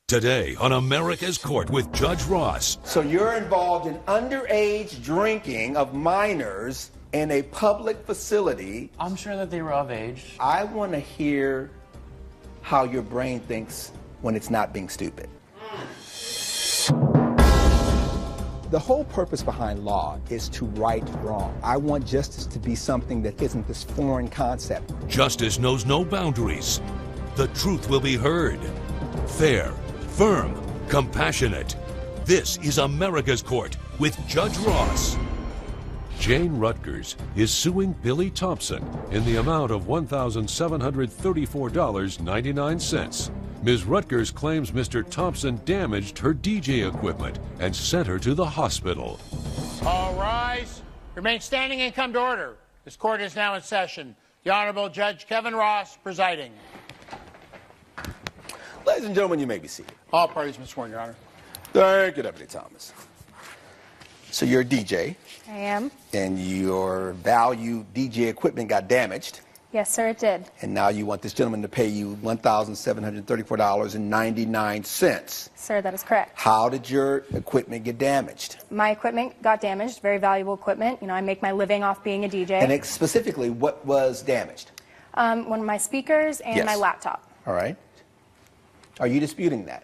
Today on America's Court with Judge Ross. So you're involved in underage drinking of minors in a public facility. I'm sure that they were of age. I want to hear how your brain thinks when it's not being stupid. The whole purpose behind law is to right wrong. I want justice to be something that isn't this foreign concept. Justice knows no boundaries. The truth will be heard. Fair, firm, compassionate. This is America's Court with Judge Ross. Jane Rutgers is suing Billy Thompson in the amount of $1,734.99. Ms. Rutgers claims Mr. Thompson damaged her DJ equipment and sent her to the hospital. All rise. Remain standing and come to order. This court is now in session. The Honorable Judge Kevin Ross presiding. Ladies and gentlemen, you may be seated. All parties been sworn, Your Honor. Thank you, Deputy Thomas. So you're a DJ. I am. And your valued DJ equipment got damaged. Yes, sir, it did. And now you want this gentleman to pay you $1,734.99. Sir, that is correct. How did your equipment get damaged? My equipment got damaged, very valuable equipment. You know, I make my living off being a DJ. And specifically, what was damaged? One of my speakers and Yes. my laptop. All right. Are you disputing that?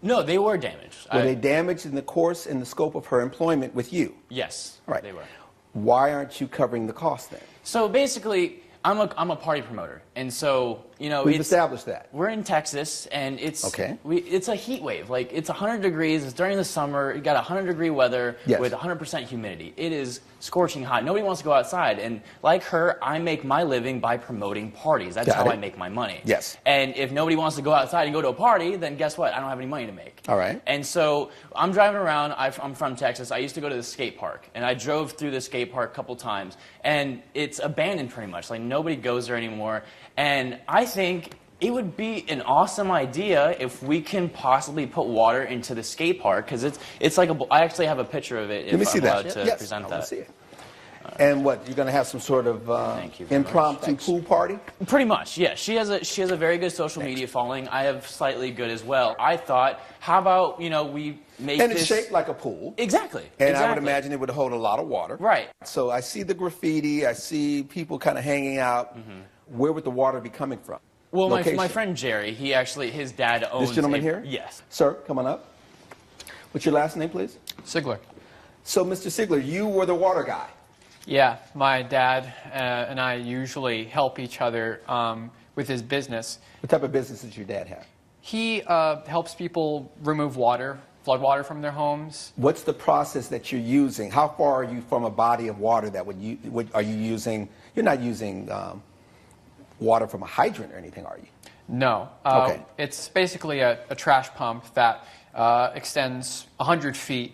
No, they were damaged. Were they damaged in the course and the scope of her employment with you? Yes, All right. they were. Why aren't you covering the cost then? So basically, I'm a party promoter, and so We've established that. We're in Texas, and it's Okay. It's a heat wave. Like, it's 100 degrees. It's during the summer. You got 100-degree weather Yes. with 100% humidity. It is scorching hot. Nobody wants to go outside. And like her, I make my living by promoting parties. That's Got how it. I make my money. Yes. And if nobody wants to go outside and go to a party, then guess what? I don't have any money to make. All right. And so I'm driving around. I'm from Texas. I used to go to the skate park, and I drove through the skate park a couple times, and it's abandoned pretty much. Like, nobody goes there anymore. And I think it would be an awesome idea if we can possibly put water into the skate park, because it's like I actually have a picture of it. Let me see I'm allowed that. to Yes, present I want that. to see it. And what, you're going to have some sort of Thank you very impromptu much. pool party? Pretty much, yeah. She has a very good social media following. I have slightly good as well. I thought, how about we make And this... it's shaped like a pool. Exactly. And exactly. I would imagine it would hold a lot of water. Right. So I see the graffiti. I see people kind of hanging out. Where would the water be coming from? Well, my Location. friend Jerry, his dad owns... This gentleman here? Yes. Sir, come on up. What's your last name, please? Sigler. So, Mr. Sigler, you were the water guy. Yeah, my dad and I usually help each other with his business. What type of business does your dad have? He helps people remove water, flood water from their homes. What's the process that you're using? How far are you from a body of water that are you using? You're not using water from a hydrant or anything, are you? No. Okay. It's basically a trash pump that extends 100 feet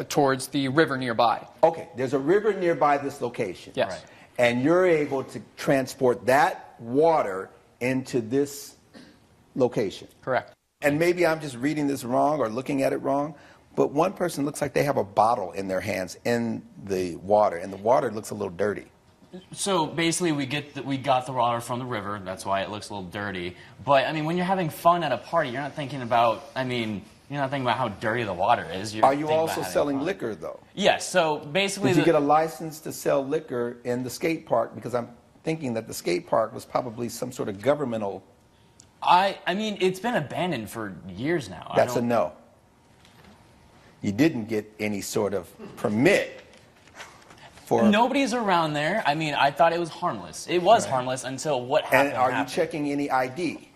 towards the river nearby. Okay, there's a river nearby this location. Yes. Right. And you're able to transport that water into this location. Correct. And maybe I'm just reading this wrong or looking at it wrong, but one person looks like they have a bottle in their hands in the water, and the water looks a little dirty. So basically, we got the water from the river. That's why it looks a little dirty. But I mean, when you're having fun at a party, you're not thinking about. You're not thinking about how dirty the water is. Are you also selling liquor, though? Yes. So basically, did you get a license to sell liquor in the skate park? Because I'm thinking that the skate park was probably some sort of governmental. I mean, it's been abandoned for years now. That's a no. You didn't get any sort of permit. Nobody's around there. I mean, I thought it was harmless. It was harmless until what happened. And are you checking any ID?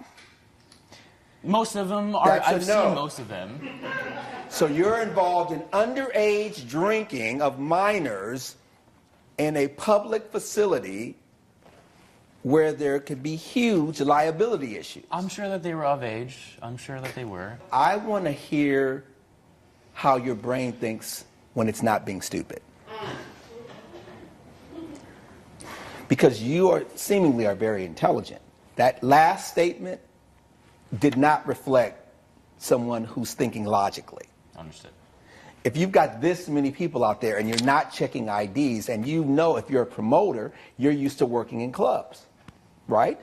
Most of them are. I've seen most of them. So you're involved in underage drinking of minors in a public facility where there could be huge liability issues. I'm sure that they were of age. I'm sure that they were. I want to hear how your brain thinks when it's not being stupid. Because you are seemingly are very intelligent. That last statement did not reflect someone who's thinking logically. Understood. If you've got this many people out there and you're not checking IDs, and you know if you're a promoter, you're used to working in clubs, right?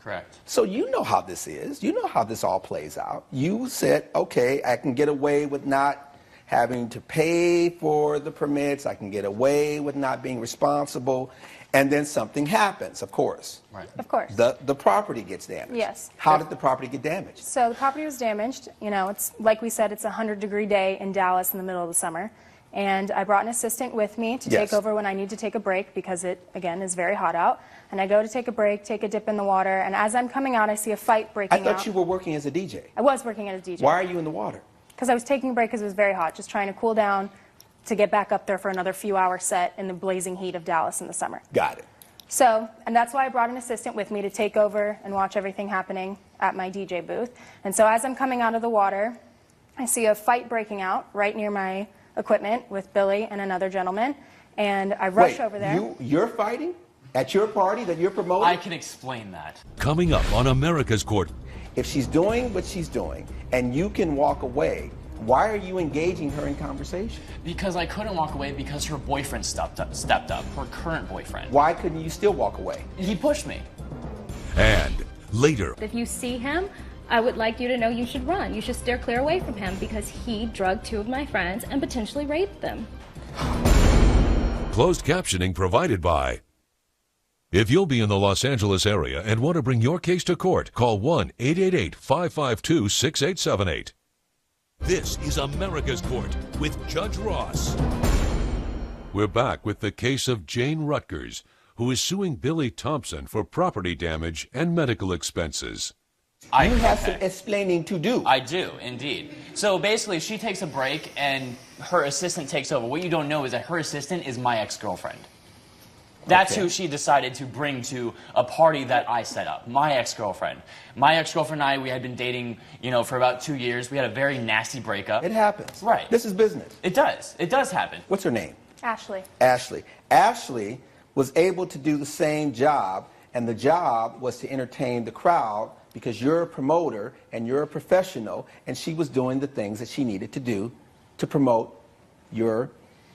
Correct. So you know how this is. You know how this all plays out. You said, okay, I can get away with not having to pay for the permits. I can get away with not being responsible. And then something happens, of course. Right. Of course. The property gets damaged. Yes. How did the property get damaged? So the property was damaged. You know, it's like we said, it's a 100-degree day in Dallas in the middle of the summer. And I brought an assistant with me to Yes. take over when I need to take a break because it, again, is very hot out. And I go to take a break, take a dip in the water, and as I'm coming out, I see a fight breaking I thought out. you were working as a DJ. I was working at a DJ. Why are you in the water? Because I was taking a break because it was very hot, just trying to cool down to get back up there for another few-hour set in the blazing heat of Dallas in the summer. Got it. So, and that's why I brought an assistant with me to take over and watch everything happening at my DJ booth. And so as I'm coming out of the water, I see a fight breaking out right near my equipment with Billy and another gentleman. And I rush Wait, over there. you're fighting at your party that you're promoting? I can explain that. Coming up on America's Court, If she's doing what she's doing and you can walk away, why are you engaging her in conversation? Because I couldn't walk away because her boyfriend stepped up, her current boyfriend. Why couldn't you still walk away? He pushed me. and later, If you see him, I would like you to know you should run. You should steer clear away from him because he drugged 2 of my friends and potentially raped them. closed captioning provided by. If you'll be in the Los Angeles area and want to bring your case to court, call 1-888-552-6878. This is America's Court with Judge Ross. We're back with the case of Jane Rutgers, who is suing Billy Thompson for property damage and medical expenses. You have some explaining to do. I do, indeed. So basically, she takes a break and her assistant takes over. What you don't know is that her assistant is my ex-girlfriend. That's Okay. who she decided to bring to a party that I set up, my ex-girlfriend. My ex-girlfriend and I, we had been dating, for about 2 years. We had a very nasty breakup. It happens. Right. This is business. It does. It does happen. What's her name? Ashley. Ashley. Ashley was able to do the same job, and the job was to entertain the crowd because you're a promoter and you're a professional, and she was doing the things that she needed to do to promote your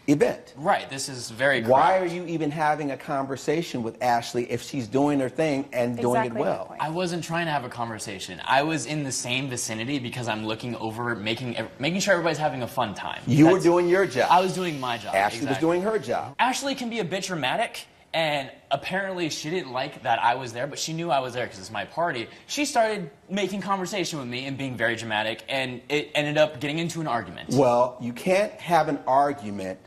event. Right. This is very correct. Why are you even having a conversation with Ashley if she's doing her thing and doing it Exactly my well? point. I wasn't trying to have a conversation. I was in the same vicinity because I'm looking over, making sure everybody's having a fun time. You were doing your job. I was doing my job. Ashley was exactly. doing her job. Ashley can be a bit dramatic, and apparently she didn't like that I was there, but she knew I was there because it's my party. She started making conversation with me and being very dramatic, and it ended up getting into an argument. Well, you can't have an argument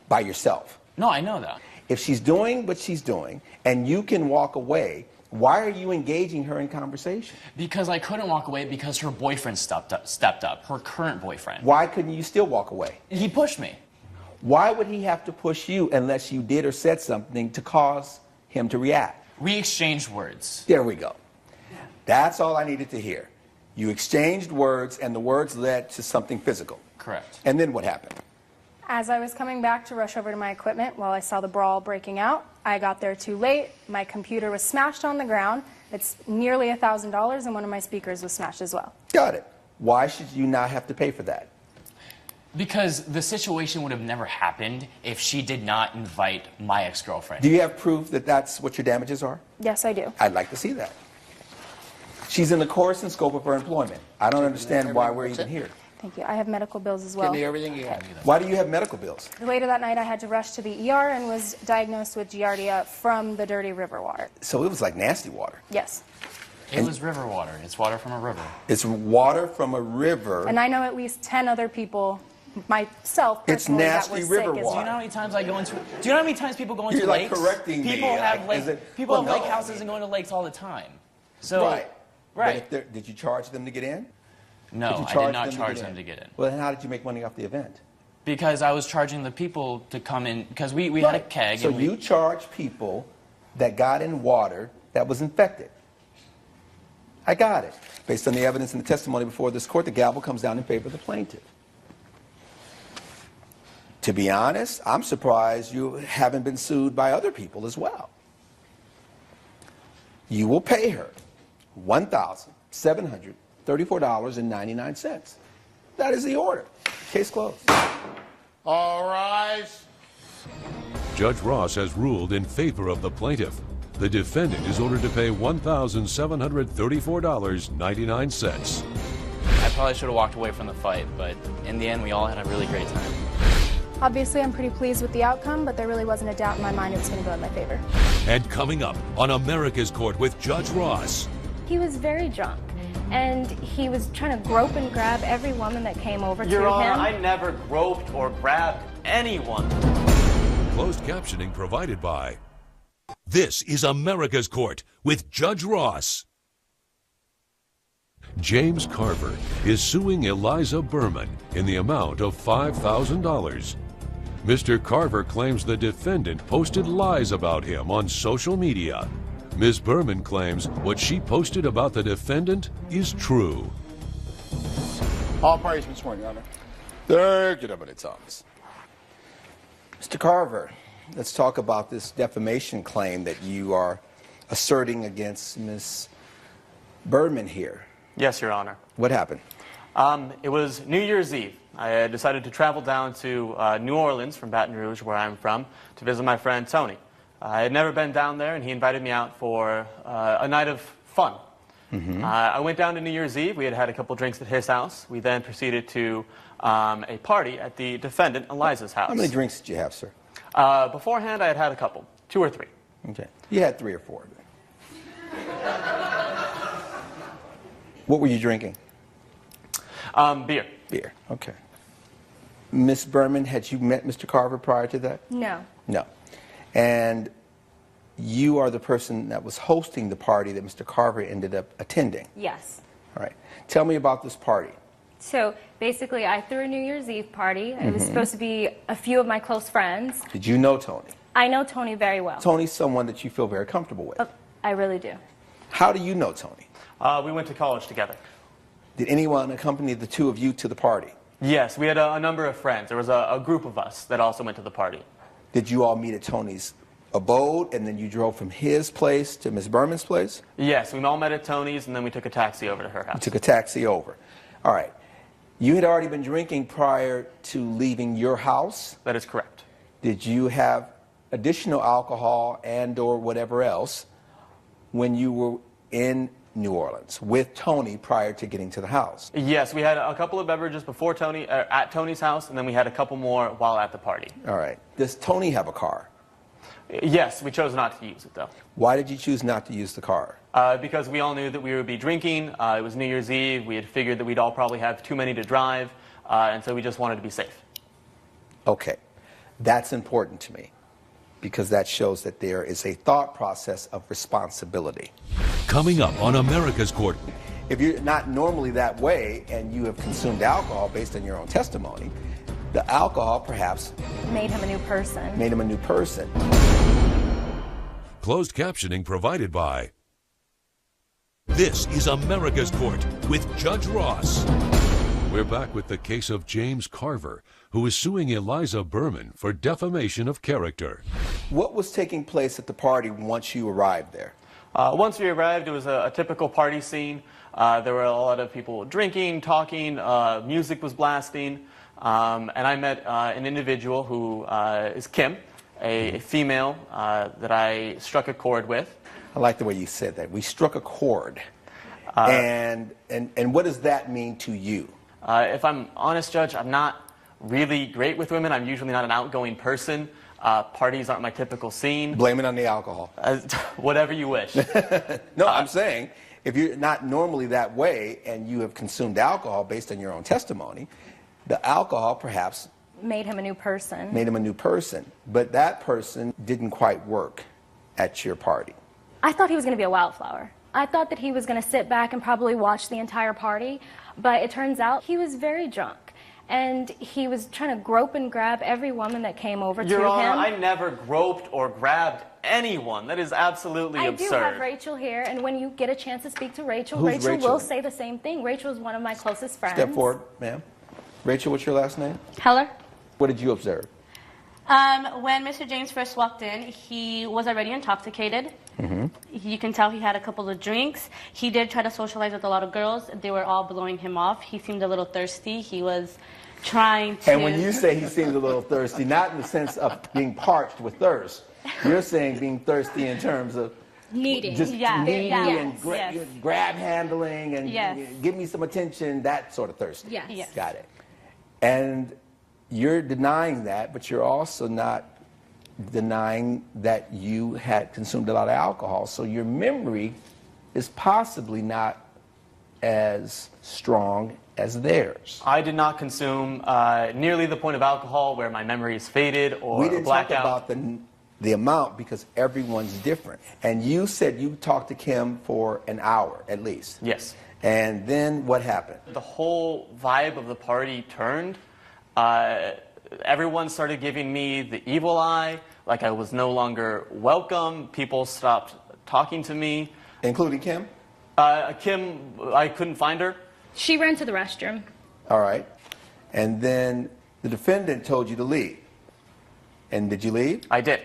by yourself. No, I know that. If she's doing what she's doing and you can walk away, why are you engaging her in conversation? Because I couldn't walk away because her boyfriend stepped up, her current boyfriend. Why couldn't you still walk away? He pushed me. Why would he have to push you unless you did or said something to cause him to react? We exchanged words. There we go. That's all I needed to hear. You exchanged words and the words led to something physical. Correct. And then what happened? As I was coming back to rush over to my equipment while I saw the brawl breaking out, I got there too late. My computer was smashed on the ground. It's nearly $1,000, and one of my speakers was smashed as well. Got it. Why should you not have to pay for that? Because the situation would have never happened if she did not invite my ex-girlfriend. Do you have proof that that's what your damages are? Yes, I do. I'd like to see that. She's in the course and scope of her employment. I don't understand why we're even here. Thank you. I have medical bills as well. Give me everything you have. Why do you have medical bills? Later that night, I had to rush to the ER and was diagnosed with Giardia from the dirty river water. So it was like nasty water. Yes. It was river water. It's water from a river. It's water from a river. And I know at least 10 other people, myself It's personally, nasty that were river sick as water. Do you know how many times I go into? Do you know how many times people go into You're like lakes? correcting me, People have like, lake, is it- people well, have lake no. houses and go into lakes all the time. So Right. right. But if did you charge them to get in? No, Did you I charge did not them to charge get them in? to get in. Well, then how did you make money off the event? Because I was charging the people to come in, because we had a keg. So and you charge people that got in water that was infected. I got it. Based on the evidence and the testimony before this court, the gavel comes down in favor of the plaintiff. To be honest, I'm surprised you haven't been sued by other people as well. You will pay her $1,734.99. That is the order. Case closed. All rise. Judge Ross has ruled in favor of the plaintiff. The defendant is ordered to pay $1,734.99. I probably should have walked away from the fight, but in the end, we all had a really great time. Obviously, I'm pretty pleased with the outcome, but there really wasn't a doubt in my mind it was going to go in my favor. And coming up on America's Court with Judge Ross. He was very drunk, and he was trying to grope and grab every woman that came over to Your Honor, him. I never groped or grabbed anyone. Closed captioning provided by. This is America's Court with Judge Ross. James Carver is suing Eliza Berman in the amount of $5,000. Mr. Carver claims the defendant posted lies about him on social media. Ms. Berman claims what she posted about the defendant is true. All parties been sworn, Your Honor. Third, get up at its office. Mr. Carver, let's talk about this defamation claim that you are asserting against Ms. Berman here. Yes, Your Honor. What happened? It was New Year's Eve. I had decided to travel down to New Orleans from Baton Rouge, where I'm from, to visit my friend Tony. I had never been down there, and he invited me out for a night of fun. I went down to New Year's Eve. We had had a couple drinks at his house. We then proceeded to a party at the defendant Eliza's house. How many drinks did you have, sir? Beforehand, I had had a couple, 2 or 3. Okay. You had 3 or 4. What were you drinking? Beer. Beer. Okay. Miss Berman, had you met Mr. Carver prior to that? No. No. And you are the person that was hosting the party that Mr. Carver ended up attending. Yes. All right. Tell me about this party. So basically, I threw a New Year's Eve party. It was supposed to be a few of my close friends. Did you know Tony? I know Tony very well. Tony's someone that you feel very comfortable with. I really do. How do you know Tony? We went to college together. Did anyone accompany the two of you to the party? Yes, we had a number of friends. There was a group of us that also went to the party. Did you all meet at Tony's abode, and then you drove from his place to Miss Berman's place? Yes, we all met at Tony's, and then we took a taxi over to her You house. took a taxi over. All right. You had already been drinking prior to leaving your house. That is correct. Did you have additional alcohol and or whatever else when you were in New Orleans with Tony prior to getting to the house? Yes, we had a couple of beverages before Tony, at Tony's house, and then we had a couple more while at the party. All right. Does Tony have a car? Yes, we chose not to use it, though. Why did you choose not to use the car? Because we all knew that we would be drinking. It was New Year's Eve. We had figured that we'd all probably have too many to drive, and so we just wanted to be safe. Okay. That's important to me because that shows that there is a thought process of responsibility. Coming up on America's Court. If you're not normally that way and you have consumed alcohol based on your own testimony, the alcohol perhaps Made him a new person. made him a new person. Closed captioning provided by. This is America's Court with Judge Ross. We're back with the case of James Carver, who is suing Eliza Berman for defamation of character. What was taking place at the party once you arrived there? Once we arrived, it was a typical party scene. There were a lot of people drinking, talking, music was blasting, and I met an individual who is Kim, a female that I struck a chord with. I like the way you said that. We struck a chord. And what does that mean to you? If I'm honest, Judge, I'm not really great with women. I'm usually not an outgoing person. Parties aren't my typical scene. Blame it on the alcohol. Whatever you wish. No, I'm saying if you're not normally that way and you have consumed alcohol based on your own testimony, the alcohol perhaps Made him a new person. made him a new person. But that person didn't quite work at your party. I thought he was going to be a wildflower. I thought that he was going to sit back and probably watch the entire party, but it turns out he was very drunk. And he was trying to grope and grab every woman that came over Your to Honor, him. I never groped or grabbed anyone. That is absolutely I absurd. do have Rachel here, and when you get a chance to speak to Rachel, Who's Rachel Rachel? will say the same thing. Rachel is one of my closest friends. Step forward, ma'am. Rachel, what's your last name? Heller. What did you observe? When Mr. James first walked in, he was already intoxicated. You can tell he had a couple of drinks. He did try to socialize with a lot of girls. They were all blowing him off. He seemed a little thirsty. He was trying to... And when you say he seems a little thirsty, not in the sense of being parched with thirst, you're saying being thirsty in terms of Needing. Just Yeah. needy Yes. and Yes. grab handling and Yes. give me some attention, that sort of thirsty. Yes. Yes. Got it. And you're denying that, but you're also not denying that you had consumed a lot of alcohol. So your memory is possibly not as strong as theirs. I did not consume nearly the point of alcohol where my memory is faded or We didn't blacked talk out. about the amount because everyone's different. And you said you talked to Kim for an hour at least. Yes. And then what happened? The whole vibe of the party turned. Everyone started giving me the evil eye, like I was no longer welcome. People stopped talking to me. Including Kim? Kim, I couldn't find her. She ran to the restroom. All right. And then the defendant told you to leave. And did you leave? I did.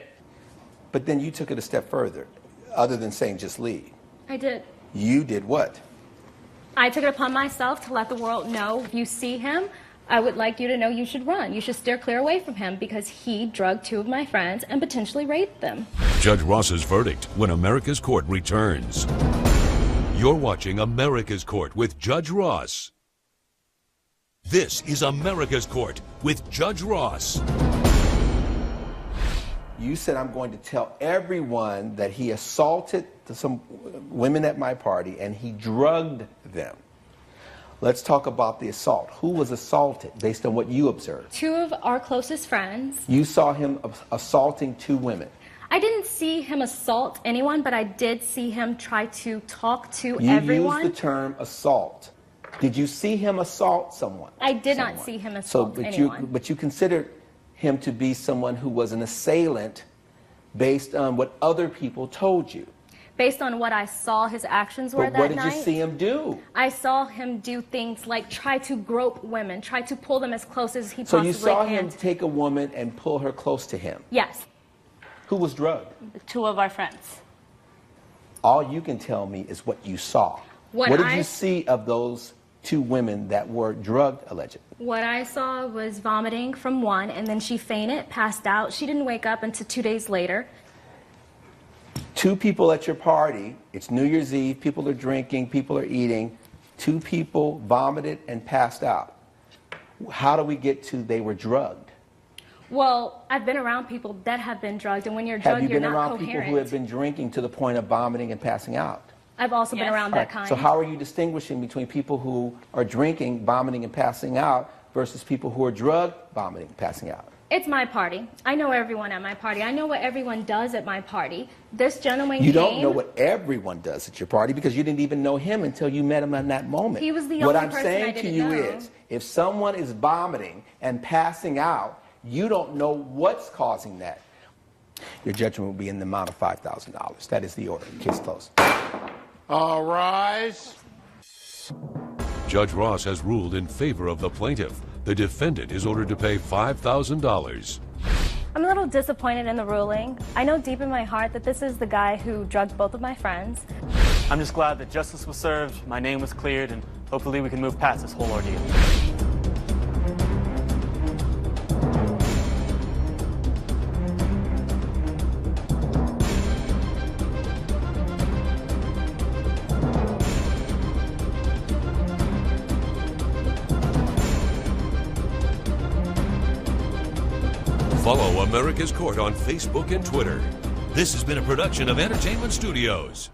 But then you took it a step further, other than saying just leave. I did. You did what? I took it upon myself to let the world know, if you see him, I would like you to know you should run. You should steer clear away from him because he drugged 2 of my friends and potentially raped them. Judge Ross's verdict when America's Court returns. You're watching America's Court with Judge Ross. This is America's Court with Judge Ross. You said I'm going to tell everyone that he assaulted some women at my party and he drugged them. Let's talk about the assault. Who was assaulted based on what you observed? 2 of our closest friends. You saw him assaulting 2 women. I didn't see him assault anyone, but I did see him try to talk to You everyone. used the term assault. Did you see him assault someone? I did not see him assault but anyone. but you considered him to be someone who was an assailant based on what other people told you. Based on what I saw his actions were But that what did night. you see him do? I saw him do things like try to grope women, try to pull them as close as he So possibly you saw can. him take a woman and pull her close to him. Yes. Who was drugged? 2 of our friends. All you can tell me is what you saw. What did I- you see of those 2 women that were drugged, allegedly? What I saw was vomiting from one, and then she fainted, passed out. She didn't wake up until 2 days later. 2 people at your party, it's New Year's Eve, people are drinking, people are eating. 2 people vomited and passed out. How do we get to they were drugged? Well, I've been around people that have been drugged, and when you're Have drugged, you you're been not around coherent. people who have been drinking to the point of vomiting and passing out? I've also been around All that right, kind. so how are you distinguishing between people who are drinking, vomiting, and passing out versus people who are drugged, vomiting, and passing out? It's my party. I know everyone at my party. I know what everyone does at my party. This gentleman You came. don't know what everyone does at your party because you didn't even know him until you met him in that moment. He was the what only I'm person saying I to didn't you know. is, if someone is vomiting and passing out, you don't know what's causing that. Your judgment will be in the amount of $5,000. That is the order. Case closed. All rise. Judge Ross has ruled in favor of the plaintiff. The defendant is ordered to pay $5,000. I'm a little disappointed in the ruling. I know deep in my heart that this is the guy who drugged both of my friends. I'm just glad that justice was served, my name was cleared, and hopefully we can move past this whole ordeal. Follow America's Court on Facebook and Twitter. This has been a production of Entertainment Studios.